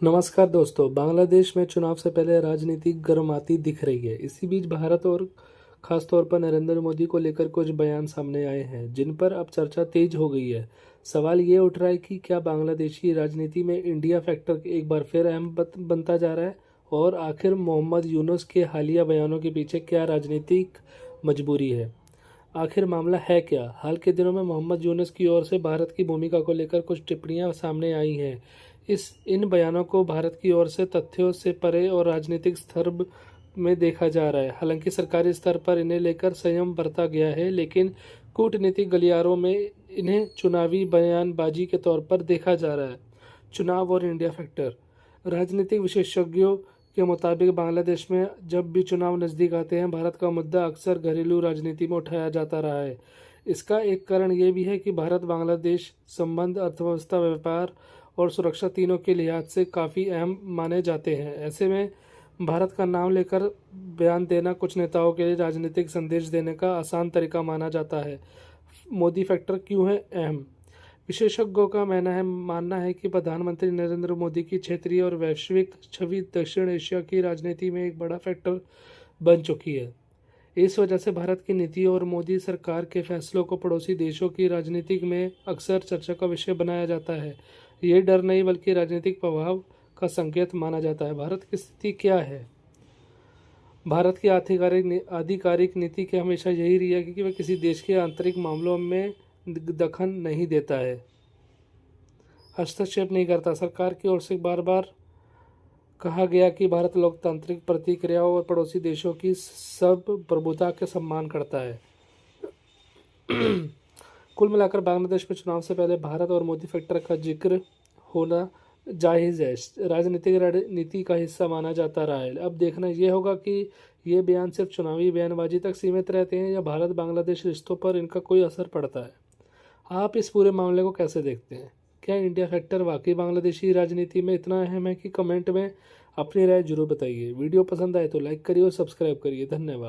नमस्कार दोस्तों। बांग्लादेश में चुनाव से पहले राजनीति गर्माती दिख रही है। इसी बीच भारत और खासतौर पर नरेंद्र मोदी को लेकर कुछ बयान सामने आए हैं जिन पर अब चर्चा तेज हो गई है। सवाल ये उठ रहा है कि क्या बांग्लादेशी राजनीति में इंडिया फैक्टर एक बार फिर अहम बनता जा रहा है, और आखिर मोहम्मद यूनुस के हालिया बयानों के पीछे क्या राजनीतिक मजबूरी है। आखिर मामला है क्या। हाल के दिनों में मोहम्मद यूनुस की ओर से भारत की भूमिका को लेकर कुछ टिप्पणियां सामने आई हैं। इन बयानों को भारत की ओर से तथ्यों से परे और राजनीतिक स्तर में देखा जा रहा है। हालांकि सरकारी स्तर पर इन्हें लेकर संयम बरता गया है, लेकिन कूटनीतिक गलियारों में इन्हें चुनावी बयानबाजी के तौर पर देखा जा रहा है। चुनाव और इंडिया फैक्टर। राजनीतिक विशेषज्ञों के मुताबिक बांग्लादेश में जब भी चुनाव नज़दीक आते हैं, भारत का मुद्दा अक्सर घरेलू राजनीति में उठाया जाता रहा है। इसका एक कारण ये भी है कि भारत बांग्लादेश संबंध अर्थव्यवस्था, व्यापार और सुरक्षा तीनों के लिहाज से काफ़ी अहम माने जाते हैं। ऐसे में भारत का नाम लेकर बयान देना कुछ नेताओं के लिए राजनीतिक संदेश देने का आसान तरीका माना जाता है। मोदी फैक्टर क्यों है अहम। विशेषज्ञों का मानना है कि प्रधानमंत्री नरेंद्र मोदी की क्षेत्रीय और वैश्विक छवि दक्षिण एशिया की राजनीति में एक बड़ा फैक्टर बन चुकी है। इस वजह से भारत की नीति और मोदी सरकार के फैसलों को पड़ोसी देशों की राजनीति में अक्सर चर्चा का विषय बनाया जाता है। ये डर नहीं बल्कि राजनीतिक प्रभाव का संकेत माना जाता है। भारत की स्थिति क्या है। भारत की आधिकारिक नीति की हमेशा यही रही है कि वह किसी देश के आंतरिक मामलों में दखल नहीं देता है, हस्तक्षेप नहीं करता। सरकार की ओर से बार बार कहा गया कि भारत लोकतांत्रिक प्रतिक्रियाओं और पड़ोसी देशों की सब प्रभुता के सम्मान करता है। कुल मिलाकर बांग्लादेश में चुनाव से पहले भारत और मोदी फैक्टर का जिक्र होना जायज़ है, राजनीतिक रणनीति का हिस्सा माना जाता रहा है। अब देखना यह होगा कि ये बयान सिर्फ चुनावी बयानबाजी तक सीमित रहते हैं या भारत बांग्लादेश रिश्तों पर इनका कोई असर पड़ता है। आप इस पूरे मामले को कैसे देखते हैं। क्या इंडिया फैक्टर वाकई बांग्लादेशी राजनीति में इतना अहम है कि कमेंट में अपनी राय जरूर बताइए। वीडियो पसंद आए तो लाइक करिए और सब्सक्राइब करिए। धन्यवाद।